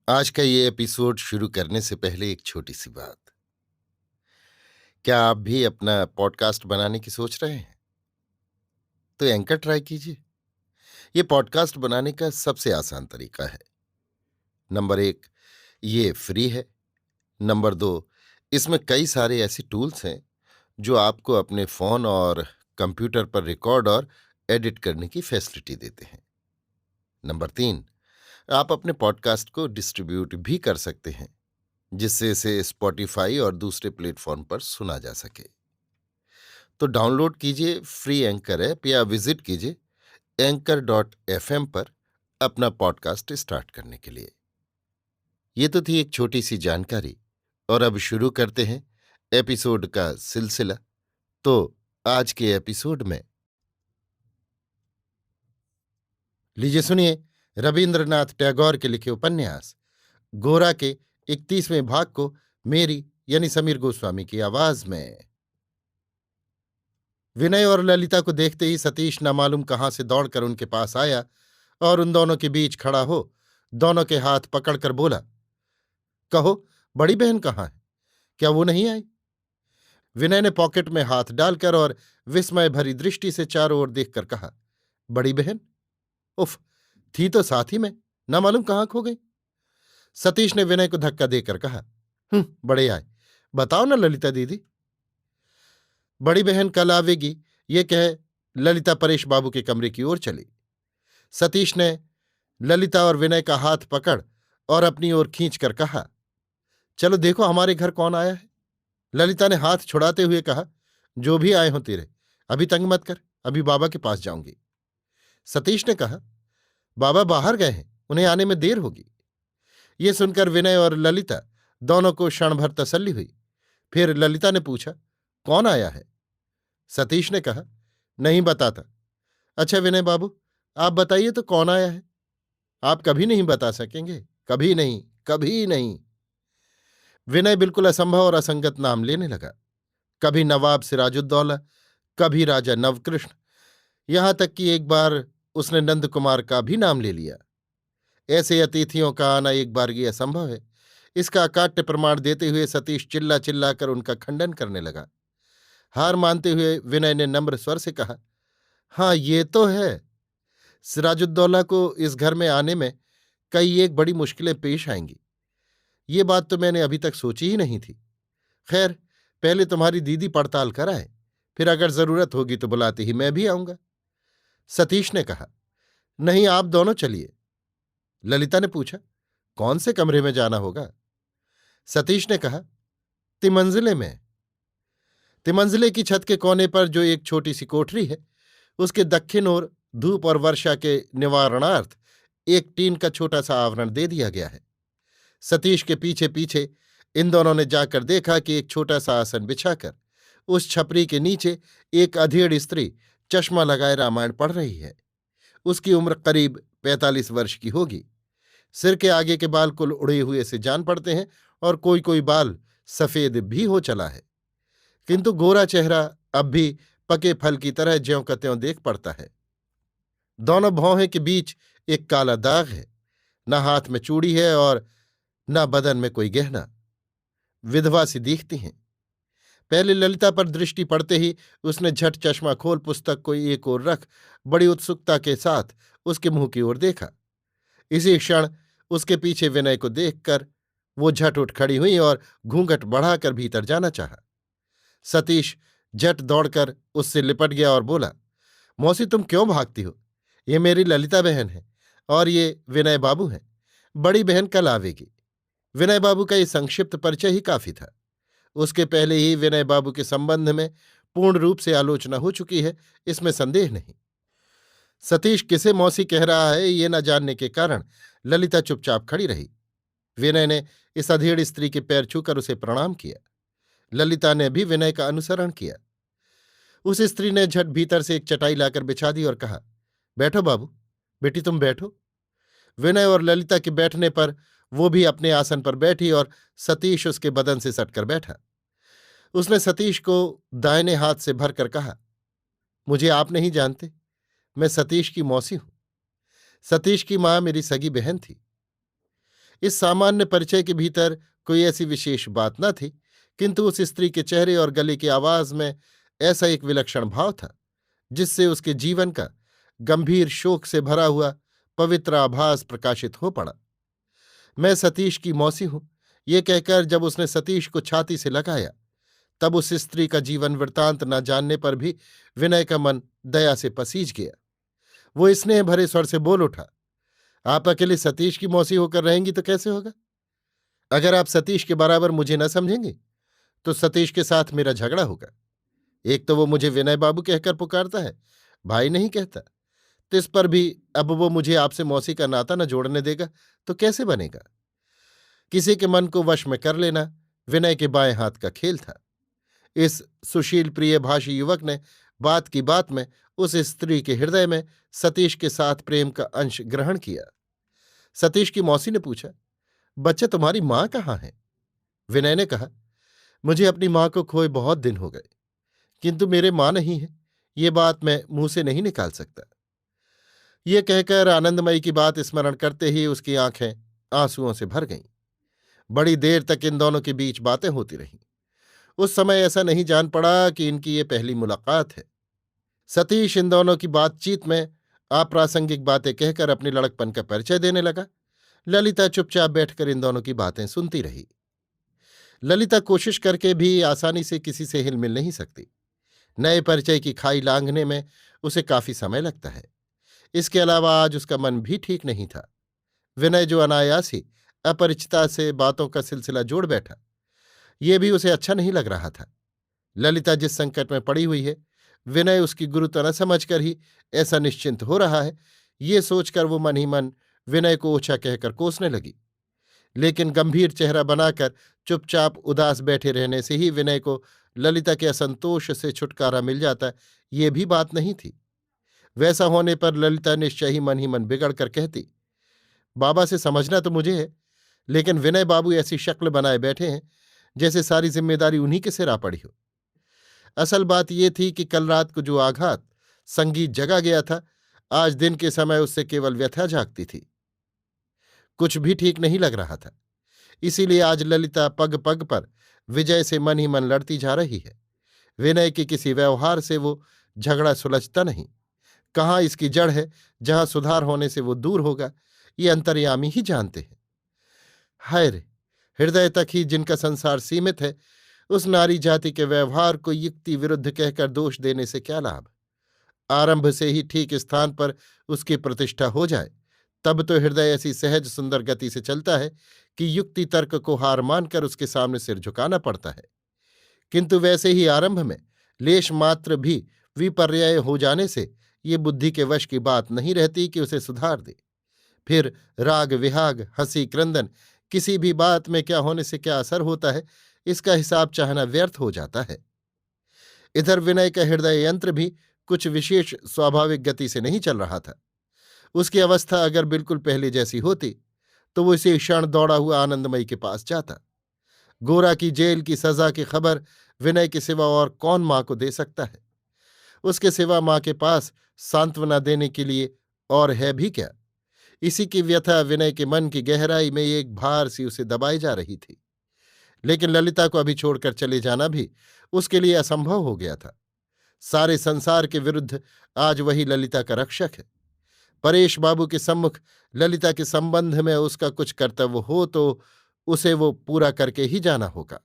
आज का ये एपिसोड शुरू करने से पहले एक छोटी सी बात। क्या आप भी अपना पॉडकास्ट बनाने की सोच रहे हैं? तो एंकर ट्राई कीजिए। ये पॉडकास्ट बनाने का सबसे आसान तरीका है। नंबर एक, ये फ्री है। नंबर दो, इसमें कई सारे ऐसे टूल्स हैं जो आपको अपने फोन और कंप्यूटर पर रिकॉर्ड और एडिट करने की फैसिलिटी देते हैं। नंबर तीन, आप अपने पॉडकास्ट को डिस्ट्रीब्यूट भी कर सकते हैं, जिससे इसे स्पॉटिफाई और दूसरे प्लेटफॉर्म पर सुना जा सके। तो डाउनलोड कीजिए फ्री एंकर ऐप या विजिट कीजिए anchor.fm पर अपना पॉडकास्ट स्टार्ट करने के लिए। ये तो थी एक छोटी सी जानकारी, और अब शुरू करते हैं एपिसोड का सिलसिला। तो आज के एपिसोड में लीजिए सुनिए रविंद्रनाथ टैगोर के लिखे उपन्यास गोरा के 31वें भाग को मेरी यानी समीर गोस्वामी की आवाज में। विनय और ललिता को देखते ही सतीश न मालूम कहाँ से दौड़कर उनके पास आया और उन दोनों के बीच खड़ा हो दोनों के हाथ पकड़कर बोला, कहो, बड़ी बहन कहाँ है? क्या वो नहीं आई? विनय ने पॉकेट में हाथ डालकर और विस्मय भरी दृष्टि से चारों ओर देखकर कहा, बड़ी बहन? उफ, थी तो साथ ही में, न मालूम कहाँ खो गई। सतीश ने विनय को धक्का देकर कहा, बड़े आए, बताओ ना ललिता दीदी। बड़ी बहन कल आवेगी, ये कह ललिता परेश बाबू के कमरे की ओर चली। सतीश ने ललिता और विनय का हाथ पकड़ और अपनी ओर खींचकर कहा, चलो देखो हमारे घर कौन आया है। ललिता ने हाथ छुड़ाते हुए कहा, जो भी आए हों तेरे, अभी तंग मत कर, अभी बाबा के पास जाऊंगी। सतीश ने कहा, बाबा बाहर गए हैं, उन्हें आने में देर होगी। ये सुनकर विनय और ललिता दोनों को क्षण भर तसल्ली हुई। फिर ललिता ने पूछा, कौन आया है? सतीश ने कहा, नहीं बताता। अच्छा विनय बाबू, आप बताइए तो कौन आया है? आप कभी नहीं बता सकेंगे, कभी नहीं, कभी नहीं। विनय बिल्कुल असंभव और असंगत नाम लेने लगा। कभी नवाब सिराजुद्दौला, कभी राजा नवकृष्ण, यहां तक कि एक बार उसने नंद कुमार का भी नाम ले लिया। ऐसे अतिथियों का आना एक बारगी असंभव है, इसका अकाट्य प्रमाण देते हुए सतीश चिल्ला चिल्ला कर उनका खंडन करने लगा। हार मानते हुए विनय ने नम्र स्वर से कहा, हाँ ये तो है, सिराजुद्दौला को इस घर में आने में कई एक बड़ी मुश्किलें पेश आएंगी। ये बात तो मैंने अभी तक सोची ही नहीं थी। खैर, पहले तुम्हारी दीदी पड़ताल कराए, फिर अगर जरूरत होगी तो बुलाते ही मैं भी आऊंगा। सतीश ने कहा, नहीं आप दोनों चलिए। ललिता ने पूछा, कौन से कमरे में जाना होगा? सतीश ने कहा, तिमंजिले में। तिमंजिले की छत के कोने पर जो एक छोटी सी कोठरी है, उसके दक्षिण ओर धूप और वर्षा के निवारणार्थ एक टीन का छोटा सा आवरण दे दिया गया है। सतीश के पीछे पीछे इन दोनों ने जाकर देखा कि एक छोटा सा आसन बिछाकर उस छपरी के नीचे एक अधेड़ स्त्री चश्मा लगाए रामायण पढ़ रही है। उसकी उम्र करीब 45 वर्ष की होगी। सिर के आगे के बाल कुल उड़े हुए से जान पड़ते हैं और कोई कोई बाल सफेद भी हो चला है, किंतु गोरा चेहरा अब भी पके फल की तरह ज्यों का त्यों देख पड़ता है। दोनों भौहें के बीच एक काला दाग है। न हाथ में चूड़ी है और न बदन में कोई गहना। विधवा सी दिखती हैं। पहले ललिता पर दृष्टि पड़ते ही उसने झट चश्मा खोल पुस्तक को एक ओर रख बड़ी उत्सुकता के साथ उसके मुंह की ओर देखा। इसी क्षण उसके पीछे विनय को देखकर वो झट उठ खड़ी हुई और घूंघट बढ़ाकर भीतर जाना चाहा। सतीश झट दौड़कर उससे लिपट गया और बोला, मौसी तुम क्यों भागती हो? ये मेरी ललिता बहन है और ये विनय बाबू हैं। बड़ी बहन कल आवेगी। विनय बाबू का ये संक्षिप्त परिचय ही काफी था। उसके पहले ही विनय बाबू के संबंध में पूर्ण रूप से आलोचना हो चुकी है, इसमें संदेह नहीं। सतीश किसे मौसी कह रहा है ये न जानने के कारण ललिता चुपचाप खड़ी रही। विनय ने इस अधेड़ स्त्री के पैर छूकर उसे प्रणाम किया। ललिता ने भी विनय का अनुसरण किया। उस स्त्री ने झट भीतर से एक चटाई लाकर बिछा दी और कहा, बैठो बाबू, बेटी तुम बैठो। विनय और ललिता के बैठने पर वो भी अपने आसन पर बैठी और सतीश उसके बदन से सटकर बैठा। उसने सतीश को दाहिने हाथ से भरकर कहा, मुझे आप नहीं जानते, मैं सतीश की मौसी हूं। सतीश की मां मेरी सगी बहन थी। इस सामान्य परिचय के भीतर कोई ऐसी विशेष बात न थी, किंतु उस स्त्री के चेहरे और गले की आवाज में ऐसा एक विलक्षण भाव था जिससे उसके जीवन का गंभीर शोक से भरा हुआ पवित्र आभास प्रकाशित हो पड़ा। मैं सतीश की मौसी हूं, ये कहकर जब उसने सतीश को छाती से लगाया, तब उस स्त्री का जीवन वृत्तांत न जानने पर भी विनय का मन दया से पसीज गया। वो स्नेह भरे स्वर से बोल उठा, आप अकेले सतीश की मौसी होकर रहेंगी तो कैसे होगा? अगर आप सतीश के बराबर मुझे न समझेंगे तो सतीश के साथ मेरा झगड़ा होगा। एक तो वो मुझे विनय बाबू कहकर पुकारता है, भाई नहीं कहता, तो इस पर भी अब वो मुझे आपसे मौसी का नाता न जोड़ने देगा तो कैसे बनेगा? किसी के मन को वश में कर लेना विनय के बाएं हाथ का खेल था। इस सुशील प्रिय भाषी युवक ने बात की बात में उस स्त्री के हृदय में सतीश के साथ प्रेम का अंश ग्रहण किया। सतीश की मौसी ने पूछा, बच्चा तुम्हारी मां कहाँ है? विनय ने कहा, मुझे अपनी मां को खोए बहुत दिन हो गए, किंतु मेरे मां नहीं है, ये बात मैं मुंह से नहीं निकाल सकता। ये कहकर आनंदमयी की बात स्मरण करते ही उसकी आंखें आंसुओं से भर गईं। बड़ी देर तक इन दोनों के बीच बातें होती रहीं। उस समय ऐसा नहीं जान पड़ा कि इनकी ये पहली मुलाकात है। सतीश इन दोनों की बातचीत में अप्रासंगिक बातें कहकर अपने लड़कपन का परिचय देने लगा। ललिता चुपचाप बैठकर इन दोनों की बातें सुनती रही। ललिता कोशिश करके भी आसानी से किसी से हिलमिल नहीं सकती। नए परिचय की खाई लांघने में उसे काफी समय लगता है। इसके अलावा आज उसका मन भी ठीक नहीं था। विनय जो अनायास ही अपरिचिता से बातों का सिलसिला जोड़ बैठा, ये भी उसे अच्छा नहीं लग रहा था। ललिता जिस संकट में पड़ी हुई है, विनय उसकी गुरुता न समझकर ही ऐसा निश्चिंत हो रहा है, ये सोचकर वो मन ही मन विनय को ओछा कहकर कोसने लगी। लेकिन गंभीर चेहरा बनाकर चुपचाप उदास बैठे रहने से ही विनय को ललिता के असंतोष से छुटकारा मिल जाता, ये भी बात नहीं थी। वैसा होने पर ललिता निश्चय ही मन बिगड़ कर कहती, बाबा से समझना तो मुझे है, लेकिन विनय बाबू ऐसी शक्ल बनाए बैठे हैं जैसे सारी जिम्मेदारी उन्हीं के सिर आ पड़ी हो। असल बात यह थी कि कल रात को जो आघात संगीत जगा गया था, आज दिन के समय उससे केवल व्यथा जागती थी। कुछ भी ठीक नहीं लग रहा था। इसीलिए आज ललिता पग पग पर विजय से मन ही मन लड़ती जा रही है। विनय के किसी व्यवहार से वो झगड़ा सुलझता नहीं। कहाँ इसकी जड़ है जहां सुधार होने से वो दूर होगा, ये अंतर्यामी ही जानते हैं। हाय रे, हृदय तक ही जिनका संसार सीमित है, उस नारी जाति के व्यवहार को युक्ति विरुद्ध कहकर दोष देने से क्या लाभ? आरंभ से ही ठीक स्थान पर उसकी प्रतिष्ठा हो जाए, तब तो हृदय ऐसी सहज सुंदर गति से चलता है कि युक्ति तर्क को हार मानकर उसके सामने सिर झुकाना पड़ता है। किंतु वैसे ही आरंभ में लेश मात्र भी विपर्यय हो जाने से ये बुद्धि के वश की बात नहीं रहती कि उसे सुधार दे। फिर राग विहाग हंसी क्रंदन किसी भी बात में क्या होने से क्या असर होता है, इसका हिसाब चाहना व्यर्थ हो जाता है। इधर विनय का हृदय यंत्र भी कुछ विशेष स्वाभाविक गति से नहीं चल रहा था। उसकी अवस्था अगर बिल्कुल पहले जैसी होती तो वो इसी क्षण दौड़ा हुआ आनंदमयी के पास जाता। गोरा की जेल की सजा की खबर विनय के सिवा और कौन मां को दे सकता है? उसके सिवा मां के पास सांत्वना देने के लिए और है भी क्या? इसी की व्यथा विनय के मन की गहराई में एक भार सी उसे दबाई जा रही थी। लेकिन ललिता को अभी छोड़कर चले जाना भी उसके लिए असंभव हो गया था। सारे संसार के विरुद्ध आज वही ललिता का रक्षक है। परेश बाबू के सम्मुख ललिता के संबंध में उसका कुछ कर्तव्य हो तो उसे वो पूरा करके ही जाना होगा।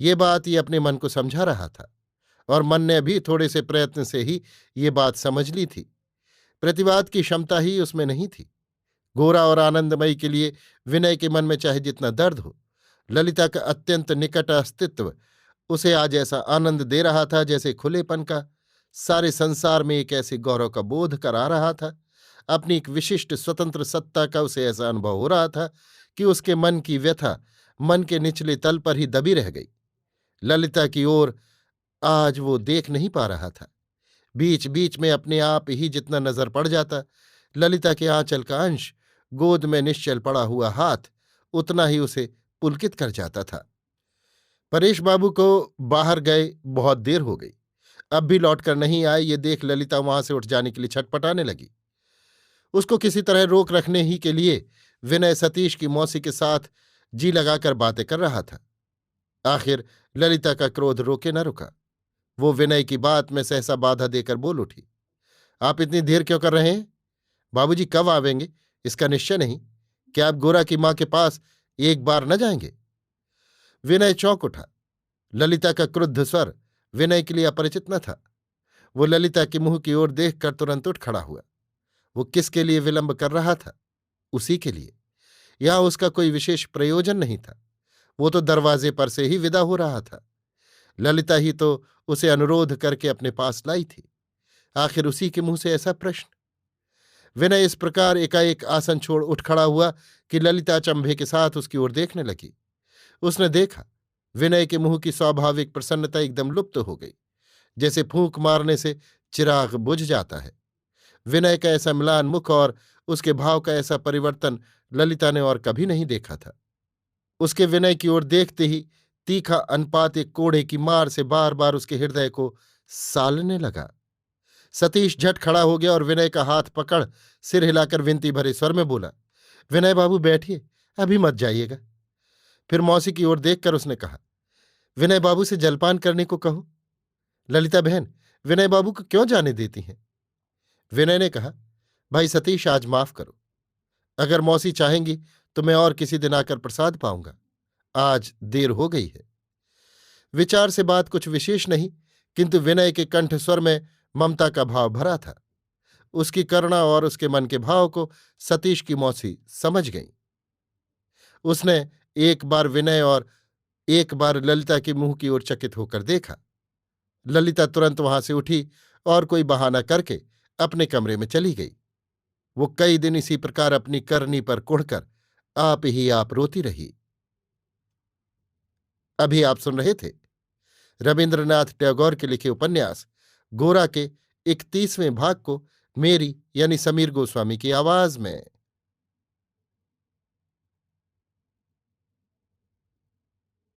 ये बात ये अपने मन को समझा रहा था, और मन ने भी थोड़े से प्रयत्न से ही ये बात समझ ली थी। प्रतिवाद की क्षमता ही उसमें नहीं थी। गोरा और आनंदमयी के लिए विनय के मन में चाहे जितना दर्द हो, ललिता का अत्यंत निकट अस्तित्व उसे आज ऐसा आनंद दे रहा था जैसे खुलेपन का, सारे संसार में एक ऐसे गौरव का बोध करा रहा था। अपनी एक विशिष्ट स्वतंत्र सत्ता का उसे ऐसा अनुभव हो रहा था कि उसके मन की व्यथा मन के निचले तल पर ही दबी रह गई। ललिता की ओर आज वो देख नहीं पा रहा था। बीच बीच में अपने आप ही जितना नजर पड़ जाता, ललिता के आंचल का अंश, गोद में निश्चल पड़ा हुआ हाथ, उतना ही उसे पुलकित कर जाता था। परेश बाबू को बाहर गए बहुत देर हो गई, अब भी लौटकर नहीं आए, ये देख ललिता वहां से उठ जाने के लिए छटपटाने लगी। उसको किसी तरह रोक रखने ही के लिए विनय सतीश की मौसी के साथ जी लगाकर बातें कर रहा था। आखिर ललिता का क्रोध रोके न रुका। वो विनय की बात में सहसा बाधा देकर बोल उठी, आप इतनी देर क्यों कर रहे हैं? बाबूजी कब आवेंगे इसका निश्चय नहीं। क्या आप गोरा की मां के पास एक बार न जाएंगे? विनय चौंक उठा। ललिता का क्रुद्ध स्वर विनय के लिए अपरिचित न था। वो ललिता के मुंह की ओर देखकर तुरंत उठ खड़ा हुआ। वो किसके लिए विलंब कर रहा था? उसी के लिए। यहां उसका कोई विशेष प्रयोजन नहीं था। वो तो दरवाजे पर से ही विदा हो रहा था। ललिता ही तो उसे अनुरोध करके अपने पास लाई थी। आखिर उसी के मुंह से ऐसा प्रश्न। विनय इस प्रकार एकाएक आसन छोड़ उठ खड़ा हुआ कि ललिता अचंभे के साथ उसकी ओर देखने लगी। उसने देखा, विनय के मुंह की स्वाभाविक प्रसन्नता एकदम लुप्त हो गई, जैसे फूंक मारने से चिराग बुझ जाता है। विनय का ऐसा म्लान मुख और उसके भाव का ऐसा परिवर्तन ललिता ने और कभी नहीं देखा था। उसके विनय की ओर देखते ही तीखा अनुपात एक कोड़े की मार से बार बार उसके हृदय को सालने लगा। सतीश झट खड़ा हो गया और विनय का हाथ पकड़ सिर हिलाकर विनती भरे स्वर में बोला, विनय बाबू बैठिए, अभी मत जाइएगा। फिर मौसी की ओर देखकर उसने कहा, विनय बाबू से जलपान करने को कहो। ललिता बहन विनय बाबू को क्यों जाने देती हैं? विनय ने कहा, भाई सतीश आज माफ करो। अगर मौसी चाहेंगी तो मैं और किसी दिन आकर प्रसाद पाऊंगा। आज देर हो गई है। विचार से बात कुछ विशेष नहीं, किंतु विनय के कंठ स्वर में ममता का भाव भरा था। उसकी करुणा और उसके मन के भाव को सतीश की मौसी समझ गई। उसने एक बार विनय और एक बार ललिता के मुंह की ओर चकित होकर देखा। ललिता तुरंत वहां से उठी और कोई बहाना करके अपने कमरे में चली गई। वो कई दिन इसी प्रकार अपनी करनी पर कुढ़कर आप ही आप रोती रही। अभी आप सुन रहे थे रविन्द्रनाथ टैगोर के लिखे उपन्यास गोरा के 31वें भाग को मेरी यानी समीर गोस्वामी की आवाज में।